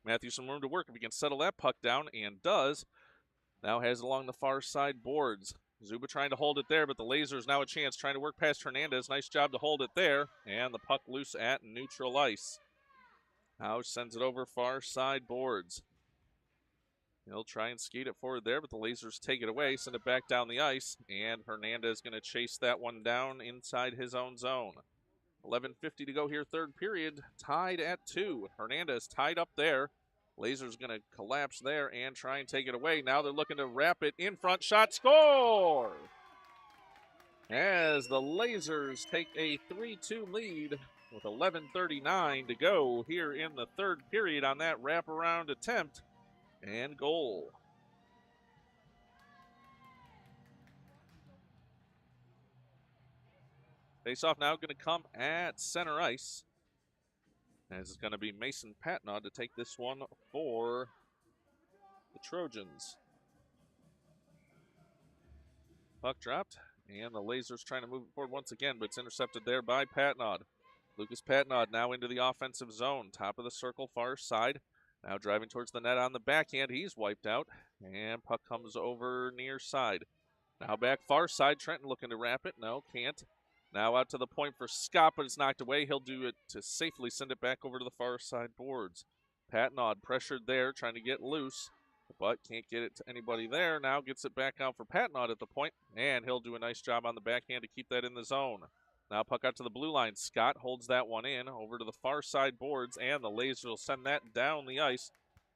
Matthews some room to work if he can settle that puck down, and does. Now has it along the far side boards. Zuba trying to hold it there, but the Lasers now a chance trying to work past Hernandez. Nice job to hold it there, and the puck loose at neutral ice. House sends it over far side boards. He'll try and skate it forward there, but the Lasers take it away, send it back down the ice, and Hernandez going to chase that one down inside his own zone. 11:50 to go here, third period, tied at 2. Hernandez tied up there. Lasers going to collapse there and try and take it away. Now they're looking to wrap it in front. Shot, score! As the Lasers take a 3-2 lead with 11:39 to go here in the third period on that wraparound attempt and goal. Face-off now going to come at center ice. As it's going to be Mason Patnaud to take this one for the Trojans. Puck dropped, and the Lasers trying to move it forward once again, but it's intercepted there by Patnaud. Lucas Patnaud now into the offensive zone. Top of the circle, far side. Now driving towards the net on the backhand. He's wiped out, and puck comes over near side. Now back far side. Trenton looking to wrap it. No, can't. Now out to the point for Scott, but it's knocked away. He'll do it to safely send it back over to the far side boards. Patnaud pressured there, trying to get loose, but can't get it to anybody there. Now gets it back out for Patnaud at the point, and he'll do a nice job on the backhand to keep that in the zone. Now puck out to the blue line. Scott holds that one in over to the far side boards, and the Lasers will send that down the ice.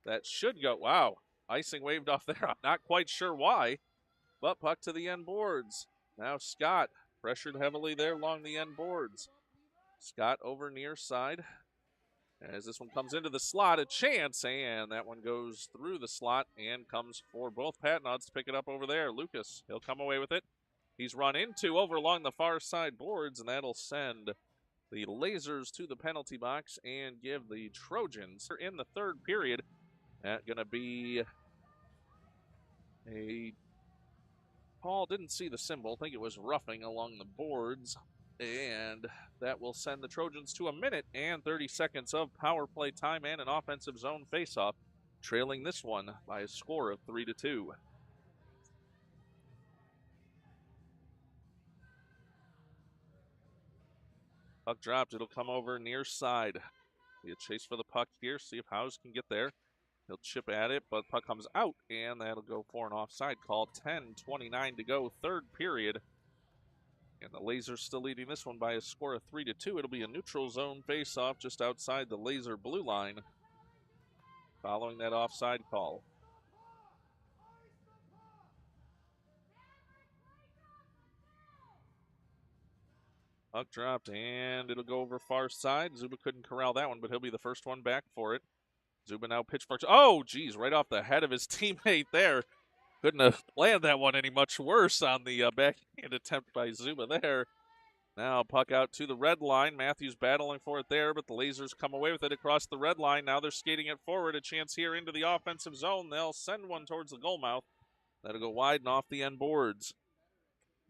That should go. Wow, icing waved off there. I'm not quite sure why, but puck to the end boards. Now Scott pressured heavily there along the end boards. Scott over near side. As this one comes into the slot, a chance, and that one goes through the slot and comes for both Patnauds to pick it up over there. Lucas, he'll come away with it. He's run into over along the far side boards, and that'll send the Lasers to the penalty box and give the Trojans in the third period. That's going to be a Paul didn't see the symbol. I think it was roughing along the boards. And that will send the Trojans to 1 minute and 30 seconds of power play time and an offensive zone faceoff, trailing this one by a score of 3-2. Puck dropped. It'll come over near side. Be a chase for the puck here. See if Howes can get there. He'll chip at it, but puck comes out, and that'll go for an offside call. 10:29 to go, third period. And the Lasers still leading this one by a score of 3-2. It'll be a neutral zone face-off just outside the Laser blue line following that offside call. Puck dropped, and it'll go over far side. Zuba couldn't corral that one, but he'll be the first one back for it. Zuba now pitch for... Oh, geez, right off the head of his teammate there. Couldn't have planned that one any much worse on the backhand attempt by Zuba there. Now puck out to the red line. Matthews battling for it there, but the Lasers come away with it across the red line. Now they're skating it forward. A chance here into the offensive zone. They'll send one towards the goal mouth. That'll go wide and off the end boards.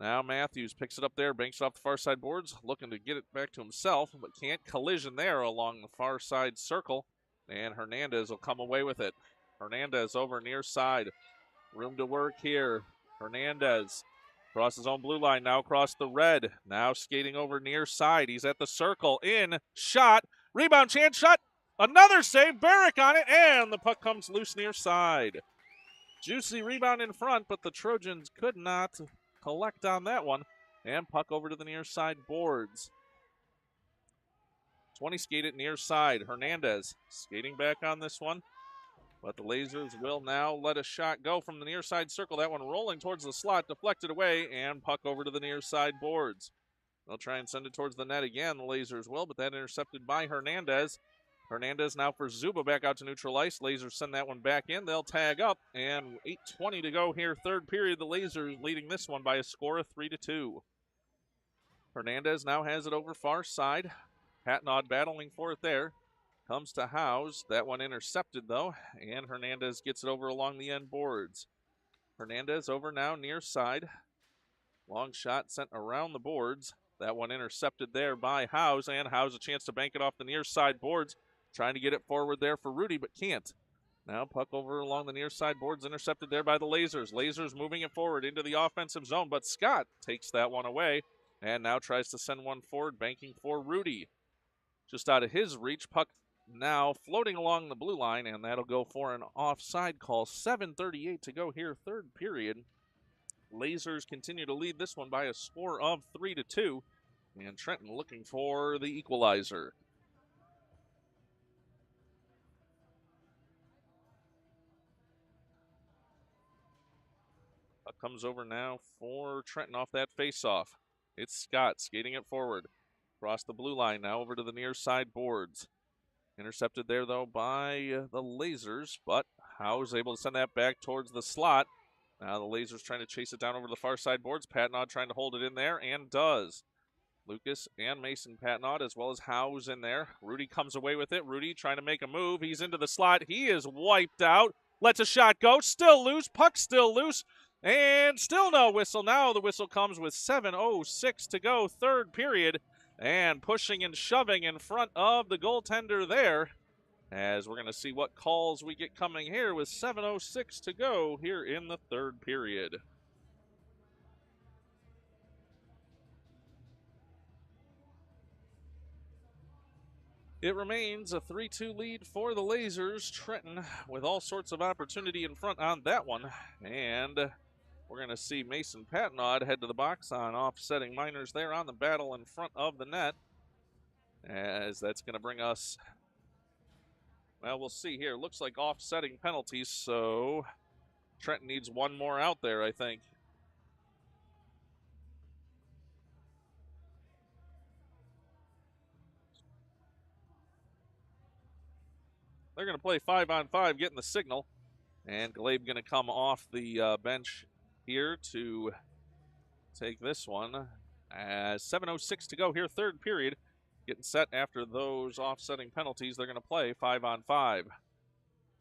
Now Matthews picks it up there, banks it off the far side boards, looking to get it back to himself, but can't. Collision there along the far side circle, and Hernandez will come away with it. Hernandez over near side. Room to work here. Hernandez across his own blue line, now across the red. Now skating over near side. He's at the circle. In, shot, rebound chance, shot. Another save, Barrick on it, and the puck comes loose near side. Juicy rebound in front, but the Trojans could not collect on that one. And puck over to the near side boards. 20 skated near side. Hernandez skating back on this one. But the Lasers will now let a shot go from the near side circle. That one rolling towards the slot, deflected away, and puck over to the near side boards. They'll try and send it towards the net again, the Lasers will, but that intercepted by Hernandez. Hernandez now for Zuba back out to neutral ice. Lasers send that one back in. They'll tag up, and 8:20 to go here, third period. The Lasers leading this one by a score of 3-2. Hernandez now has it over far side. Patnod battling for it there. Comes to Howes. That one intercepted, though, and Hernandez gets it over along the end boards. Hernandez over now near side. Long shot sent around the boards. That one intercepted there by Howes, and Howes a chance to bank it off the near side boards. Trying to get it forward there for Rudy, but can't. Now puck over along the near side boards, intercepted there by the Lasers. Lasers moving it forward into the offensive zone, but Scott takes that one away and now tries to send one forward, banking for Rudy. Just out of his reach, puck now floating along the blue line, and that'll go for an offside call. 7:38 to go here, third period. Lasers continue to lead this one by a score of 3-2, and Trenton looking for the equalizer. Puck comes over now for Trenton off that faceoff. It's Scott skating it forward. Across the blue line now over to the near side boards. Intercepted there, though, by the Lasers, but Howes able to send that back towards the slot. Now the Lasers trying to chase it down over the far side boards. Patnod trying to hold it in there, and does. Lucas and Mason Patnod, as well as Howes in there. Rudy comes away with it. Rudy trying to make a move. He's into the slot. He is wiped out. Lets a shot go. Still loose. Puck still loose. And still no whistle. Now the whistle comes with 7:06 to go, third period. And pushing and shoving in front of the goaltender there, as we're going to see what calls we get coming here with 7:06 to go here in the third period. It remains a 3-2 lead for the Lasers. Trenton with all sorts of opportunity in front on that one. And we're going to see Mason Patnod head to the box on offsetting minors there on the battle in front of the net. As that's going to bring us, well, we'll see here. Looks like offsetting penalties, so Trenton needs one more out there, I think. They're going to play 5-on-5, getting the signal. And Glabe going to come off the bench here to take this one. As 7:06 to go here, third period. Getting set after those offsetting penalties. They're going to play 5-on-5.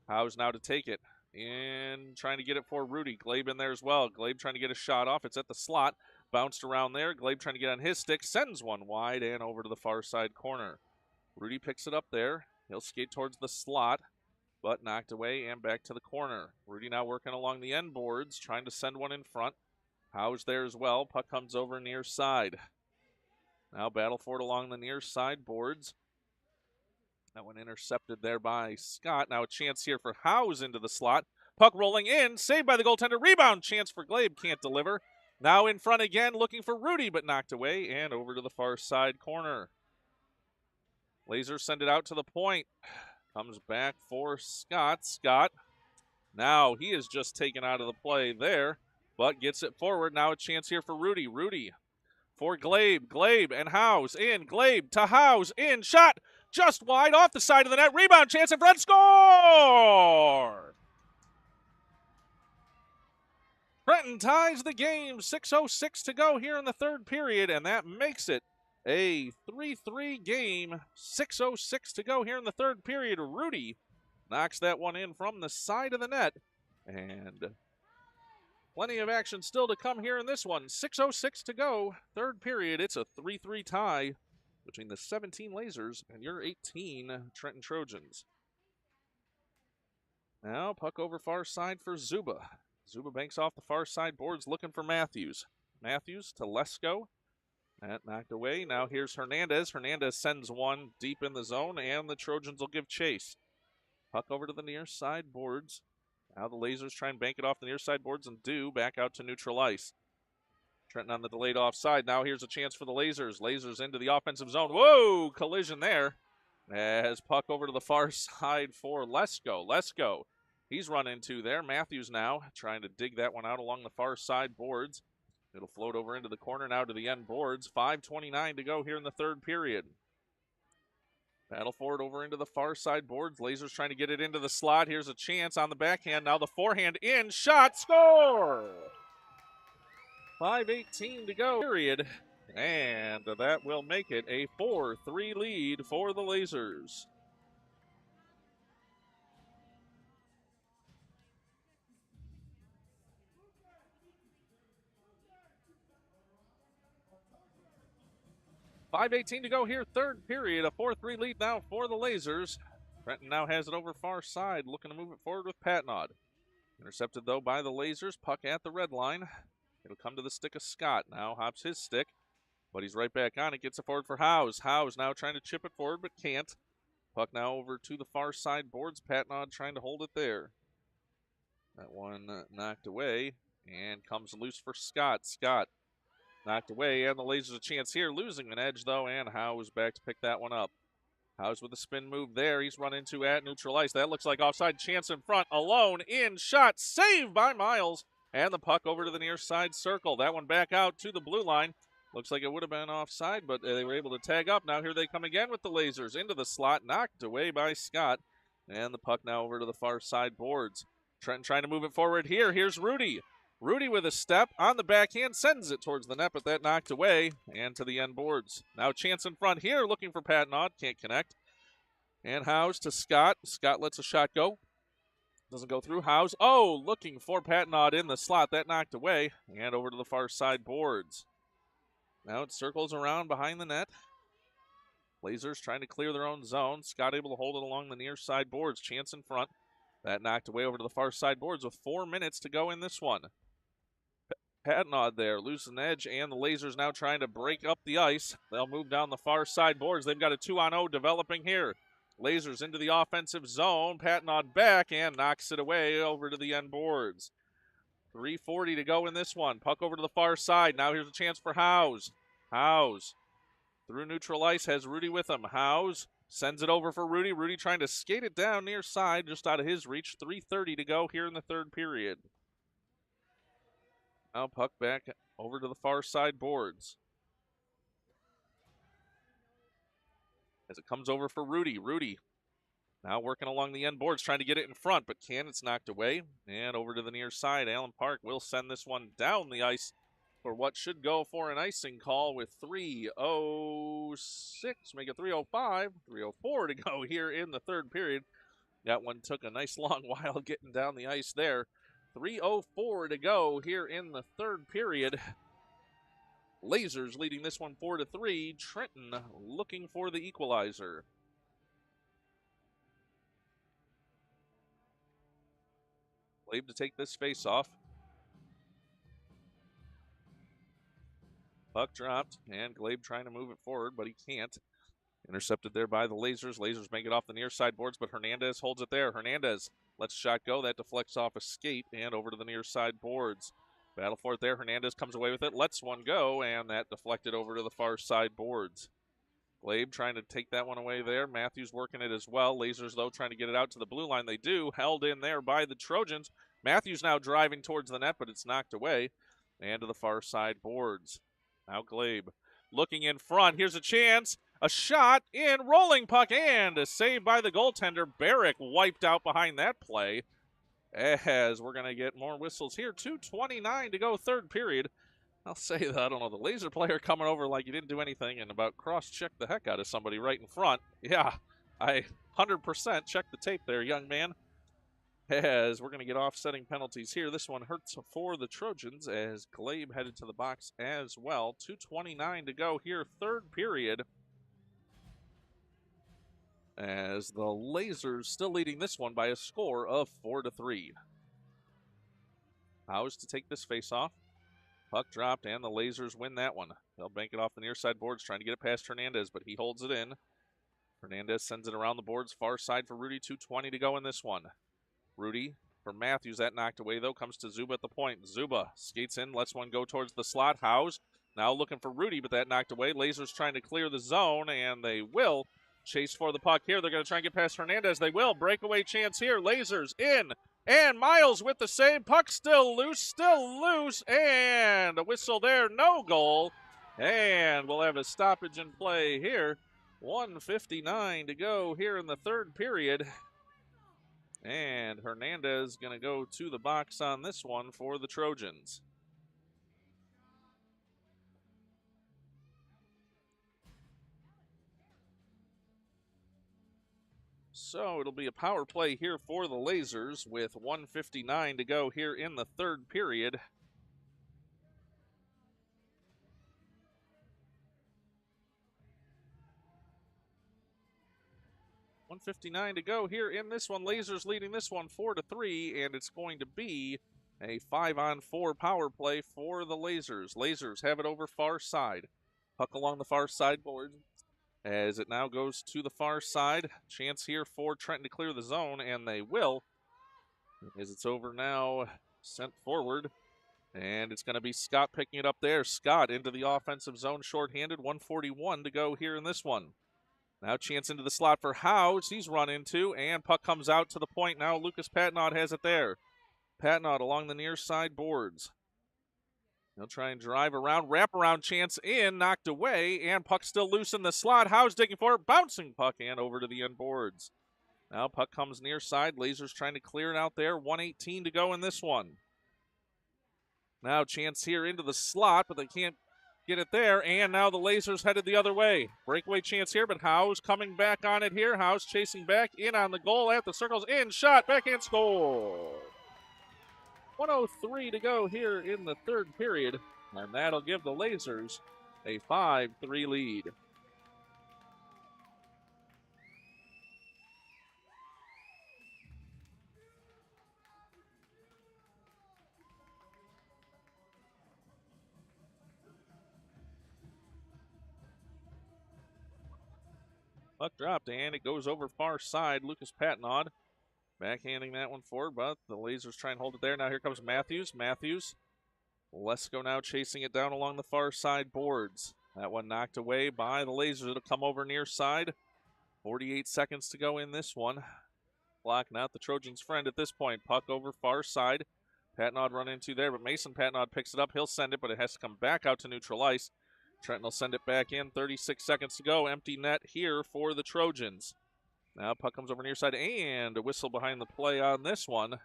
Howes now to take it. And trying to get it for Rudy. Glabe in there as well. Glabe trying to get a shot off. It's at the slot. Bounced around there. Glabe trying to get on his stick. Sends one wide and over to the far side corner. Rudy picks it up there. He'll skate towards the slot, but knocked away and back to the corner. Rudy now working along the end boards, trying to send one in front. Howes there as well. Puck comes over near side. Now battle for it along the near side boards. That one intercepted there by Scott. Now a chance here for Howes into the slot. Puck rolling in, saved by the goaltender. Rebound chance for Glabe, can't deliver. Now in front again, looking for Rudy, but knocked away and over to the far side corner. Lasers send it out to the point. Comes back for Scott. Scott, now he is just taken out of the play there, but gets it forward. Now a chance here for Rudy. Rudy for Glabe. Glabe and Howes in. Glabe to Howes in. Shot just wide off the side of the net. Rebound chance in front. Score! Trenton ties the game. 6:06 to go here in the third period, and that makes it a 3-3 game. 6:06 to go here in the third period. Rudy knocks that one in from the side of the net, and plenty of action still to come here in this one. 6:06 to go, third period. It's a 3-3 tie between the 17 Lasers and your 18 Trenton Trojans. Now, puck over far side for Zuba. Zuba banks off the far side boards looking for Matthews. Matthews to Lesko. That knocked away. Now here's Hernandez. Hernandez sends one deep in the zone, and the Trojans will give chase. Puck over to the near side boards. Now the Lasers try and bank it off the near side boards and do back out to neutral ice. Trenton on the delayed offside. Now here's a chance for the Lasers. Lasers into the offensive zone. Whoa, collision there. As puck over to the far side for Lesko. Lesko, he's run into there. Matthews now trying to dig that one out along the far side boards. It'll float over into the corner now to the end boards. 5:29 to go here in the third period. Battle for it over into the far side boards. Lasers trying to get it into the slot. Here's a chance on the backhand. Now the forehand in. Shot. Score! 5:18 to go. Period. And that will make it a 4-3 lead for the Lasers. $5:18 to go here, third period. A 4-3 lead now for the Lasers. Trenton now has it over far side, looking to move it forward with Patnaud. Intercepted, though, by the Lasers. Puck at the red line. It'll come to the stick of Scott. Now hops his stick, but he's right back on it. Gets it forward for Howes. Howes now trying to chip it forward, but can't. Puck now over to the far side boards. Patnaud trying to hold it there. That one knocked away and comes loose for Scott. Scott knocked away, and the Lasers a chance here. Losing an edge, though, and Howes back to pick that one up. Howes with a spin move there. He's run into at neutral ice. That looks like offside. Chance in front. Alone. In. Shot. Saved by Miles. And the puck over to the near side circle. That one back out to the blue line. Looks like it would have been offside, but they were able to tag up. Now here they come again with the Lasers. Into the slot. Knocked away by Scott. And the puck now over to the far side boards. Trenton trying to move it forward here. Here's Rudy. Rudy with a step on the backhand, sends it towards the net, but that knocked away and to the end boards. Now chance in front here, looking for Patnaud, can't connect. And Howes to Scott. Scott lets a shot go. Doesn't go through. Howes, looking for Patnaud in the slot. That knocked away and over to the far side boards. Now it circles around behind the net. Lasers trying to clear their own zone. Scott able to hold it along the near side boards. Chance in front. That knocked away over to the far side boards with 4 minutes to go in this one. Patnaud there, losing edge, and the Lasers now trying to break up the ice. They'll move down the far side boards. They've got a 2-on-0 developing here. Lasers into the offensive zone. Patnaud back and knocks it away over to the end boards. 3:40 to go in this one. Puck over to the far side. Now here's a chance for Howes. Howes through neutral ice, has Rudy with him. Howes sends it over for Rudy. Rudy trying to skate it down near side, just out of his reach. 3:30 to go here in the third period. Now puck back over to the far side boards. As it comes over for Rudy. Rudy now working along the end boards, trying to get it in front, but it's knocked away. And over to the near side, Allen Park will send this one down the ice for what should go for an icing call with 3:06, make it 3:05, 3:04 to go here in the third period. That one took a nice long while getting down the ice there. 3:04 to go here in the third period. Lasers leading this one 4-3. Trenton looking for the equalizer. Glabe to take this face off. Puck dropped, and Glabe trying to move it forward, but he can't. Intercepted there by the Lasers. Lasers make it off the near side boards, but Hernandez holds it there. Hernandez lets shot go. That deflects off a skate and over to the near side boards. Battle for it there. Hernandez comes away with it, lets one go, and that deflected over to the far side boards. Glabe trying to take that one away there. Matthews working it as well. Lasers, though, trying to get it out to the blue line. They do. Held in there by the Trojans. Matthews now driving towards the net, but it's knocked away and to the far side boards. Now Glabe looking in front. Here's a chance. A shot in, rolling puck, and a save by the goaltender. Barrick wiped out behind that play. As we're going to get more whistles here. 2:29 to go, third period. I'll say that, I don't know, the Laser player coming over like he didn't do anything and about cross-checked the heck out of somebody right in front. Yeah, I 100% checked the tape there, young man. As we're going to get offsetting penalties here. This one hurts for the Trojans as Glabe headed to the box as well. 2:29 to go here, third period. As the Lasers still leading this one by a score of 4-3. House to take this face-off. Puck dropped, and the Lasers win that one. They'll bank it off the near side boards, trying to get it past Hernandez, but he holds it in. Hernandez sends it around the boards, far side for Rudy. 2:20 to go in this one. Rudy for Matthews, that knocked away, though, comes to Zuba at the point. Zuba skates in, lets one go towards the slot. Howes now looking for Rudy, but that knocked away. Lasers trying to clear the zone, and they will. Chase for the puck here. They're going to try and get past Hernandez. They will. Breakaway chance here. Lasers in. And Miles with the save. Puck still loose, and a whistle there. No goal. And we'll have a stoppage in play here. 1:59 to go here in the third period. And Hernandez going to go to the box on this one for the Trojans. So it'll be a power play here for the Lasers with 1:59 to go here in the third period. $1:59 to go here in this one. Lasers leading this one 4-3, and it's going to be a 5-on-4 power play for the Lasers. Lasers have it over far side. Puck along the far side board as it now goes to the far side. Chance here for Trenton to clear the zone, and they will. As it's over now, sent forward. And it's going to be Scott picking it up there. Scott into the offensive zone, shorthanded. 1:41 to go here in this one. Now chance into the slot for Howes. He's run into, and puck comes out to the point. Now Lucas Patnaud has it there. Patnaud along the near side boards. He'll try and drive around. Wraparound chance in, knocked away, and puck still loose in the slot. Howes digging for it, bouncing puck, and over to the end boards. Now puck comes near side. Lasers trying to clear it out there. 1:18 to go in this one. Now chance here into the slot, but they can't get it there, and now the Lasers headed the other way. Breakaway chance here, but Howes coming back on it here. Howes chasing back, in on the goal, at the circles, in, shot, backhand score. 1:03 to go here in the third period, and that'll give the Lasers a 5-3 lead. Puck dropped, and it goes over far side. Lucas Patnaud backhanding that one forward, but the Lasers try and hold it there. Now here comes Matthews. Lesko now chasing it down along the far side boards. That one knocked away by the Lasers. It'll come over near side. 48 seconds to go in this one. Clock not the Trojans' friend at this point. Puck over far side. Patnaud run into there, but Mason Patnaud picks it up. He'll send it, but it has to come back out to neutral ice. Trenton will send it back in. 36 seconds to go. Empty net here for the Trojans. Now puck comes over near side, and a whistle behind the play on this one.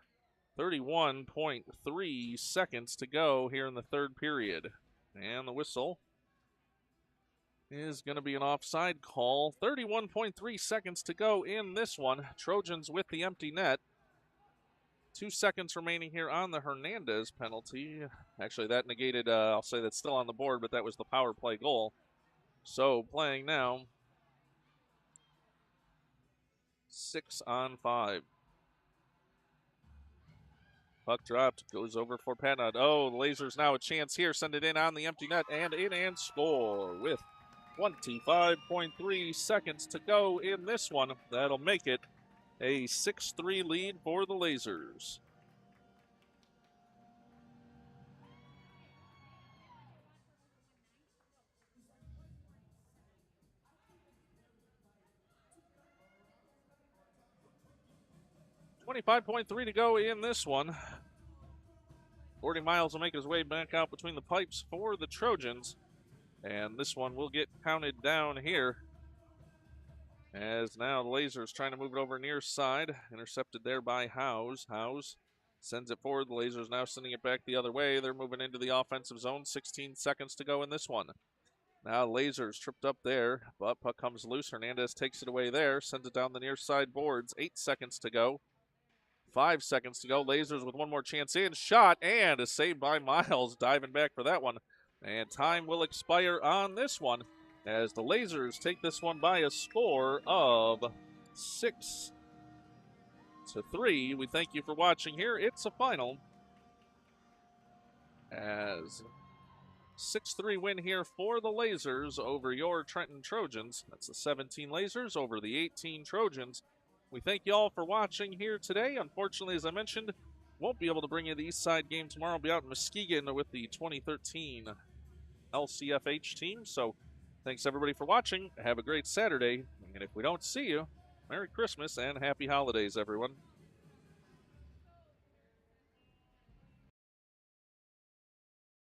31.3 seconds to go here in the third period. And the whistle is going to be an offside call. 31.3 seconds to go in this one. Trojans with the empty net. 2 seconds remaining here on the Hernandez penalty. Actually, that negated, I'll say that's still on the board, but that was the power play goal. So playing now, 6-on-5. Puck dropped, goes over for Patnaud. Oh, the Lasers now a chance here. Send it in on the empty net, and in and score with 25.3 seconds to go in this one. That'll make it a 6-3 lead for the Lasers. $25.3 to go in this one. 40 Miles will make his way back out between the pipes for the Trojans. And this one will get counted down here. As now the Lasers trying to move it over near side. Intercepted there by Howes. Howes sends it forward. The Lasers now sending it back the other way. They're moving into the offensive zone. 16 seconds to go in this one. Now Lasers tripped up there, but puck comes loose. Hernandez takes it away there. Sends it down the near side boards. 8 seconds to go. 5 seconds to go. Lasers with one more chance in. Shot and a save by Miles. Diving back for that one. And time will expire on this one as the Lasers take this one by a score of 6-3. We thank you for watching here. It's a final as 6-3 win here for the Lasers over your Trenton Trojans. That's the 17 Lasers over the 18 Trojans. We thank you all for watching here today. Unfortunately, as I mentioned, won't be able to bring you the East Side game tomorrow. I'll be out in Muskegon with the 2013 LCFH team. So thanks everybody for watching. Have a great Saturday. And if we don't see you, Merry Christmas and Happy Holidays, everyone.